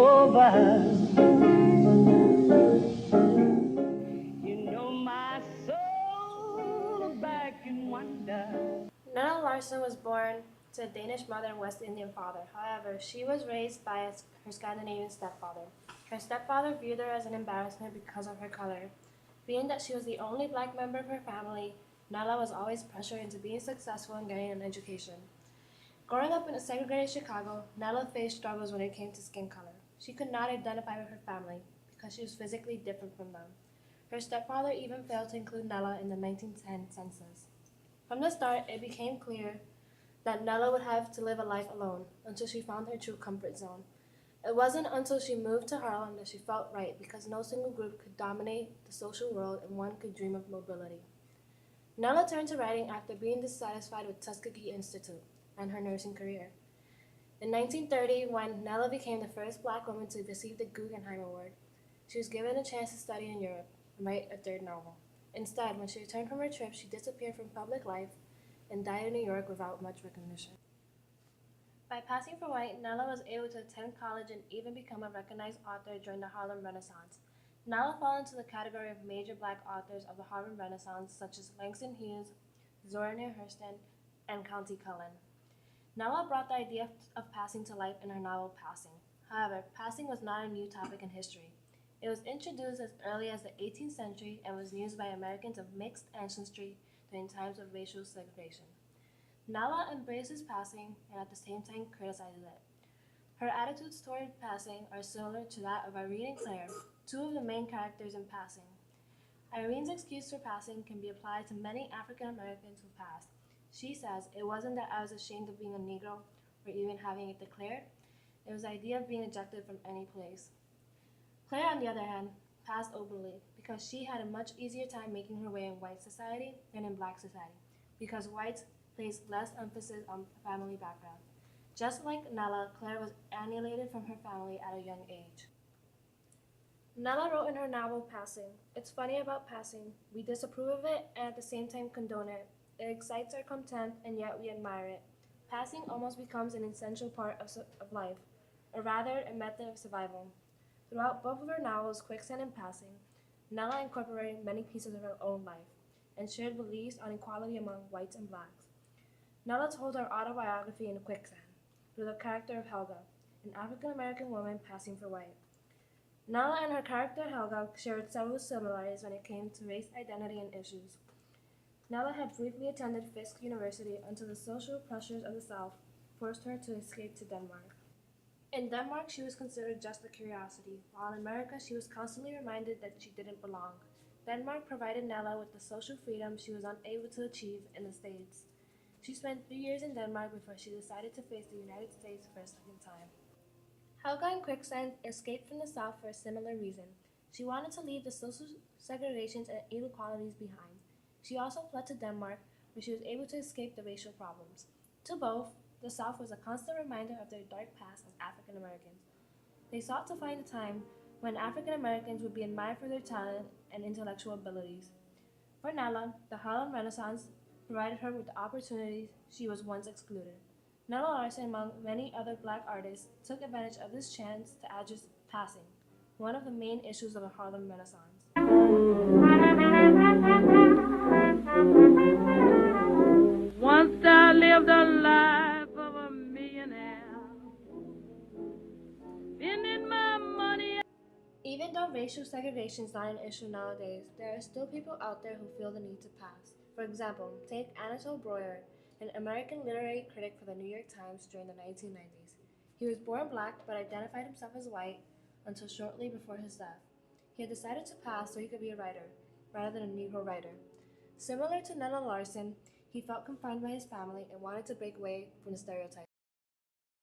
over. You know my soul back in wonder. Nella Larsen was born to a Danish mother and West Indian father. However, she was raised by her Scandinavian stepfather. Her stepfather viewed her as an embarrassment because of her color. Being that she was the only black member of her family, Nella was always pressured into being successful and getting an education. Growing up in a segregated Chicago, Nella faced struggles when it came to skin color. She could not identify with her family because she was physically different from them. Her stepfather even failed to include Nella in the 1910 census. From the start, it became clear that Nella would have to live a life alone until she found her true comfort zone. It wasn't until she moved to Harlem that she felt right because no single group could dominate the social world and one could dream of mobility. Nella turned to writing after being dissatisfied with Tuskegee Institute and her nursing career. In 1930, when Nella became the first black woman to receive the Guggenheim Award, she was given a chance to study in Europe and write a third novel. Instead, when she returned from her trip, she disappeared from public life and died in New York without much recognition. By passing for white, Nella was able to attend college and even become a recognized author during the Harlem Renaissance. Nella fell into the category of major black authors of the Harlem Renaissance, such as Langston Hughes, Zora Neale Hurston, and Countee Cullen. Nella brought the idea of passing to life in her novel Passing. However, passing was not a new topic in history. It was introduced as early as the 18th century and was used by Americans of mixed ancestry during times of racial segregation. Nella embraces passing and at the same time criticizes it. Her attitudes toward passing are similar to that of Irene and Claire, two of the main characters in Passing. Irene's excuse for passing can be applied to many African Americans who passed. She says, "It wasn't that I was ashamed of being a Negro or even having it declared. It was the idea of being ejected from any place." Claire, on the other hand, passed openly because she had a much easier time making her way in white society than in black society, because whites placed less emphasis on family background. Just like Nella, Claire was alienated from her family at a young age. Nella wrote in her novel Passing, "It's funny about passing. We disapprove of it and at the same time condone it. It excites our contempt and yet we admire it. Passing almost becomes an essential part of life, or rather a method of survival." Throughout both of her novels, Quicksand and Passing, Nella incorporated many pieces of her own life and shared beliefs on equality among whites and blacks. Nella told her autobiography in Quicksand through the character of Helga, an African-American woman passing for white. Nella and her character Helga shared several similarities when it came to race identity and issues. Nella had briefly attended Fisk University until the social pressures of the South forced her to escape to Denmark. In Denmark, she was considered just a curiosity, while in America, she was constantly reminded that she didn't belong. Denmark provided Nella with the social freedom she was unable to achieve in the States. She spent 3 years in Denmark before she decided to face the United States for a second time. Helga in Quicksand escaped from the South for a similar reason. She wanted to leave the social segregations and inequalities behind. She also fled to Denmark, where she was able to escape the racial problems. To both, the South was a constant reminder of their dark past as African Americans. They sought to find a time when African Americans would be admired for their talent and intellectual abilities. For Nella, the Harlem Renaissance provided her with the opportunities she was once excluded. Nella Larsen, among many other black artists, took advantage of this chance to address passing, one of the main issues of the Harlem Renaissance. Once I lived a life of a millionaire, spending my money. Even though racial segregation is not an issue nowadays, there are still people out there who feel the need to pass. For example, take Anatole Breuer, an American literary critic for the New York Times during the 1990s. He was born black but identified himself as white until shortly before his death. He had decided to pass so he could be a writer, rather than a Negro writer. Similar to Nella Larsen, he felt confined by his family and wanted to break away from the stereotypes.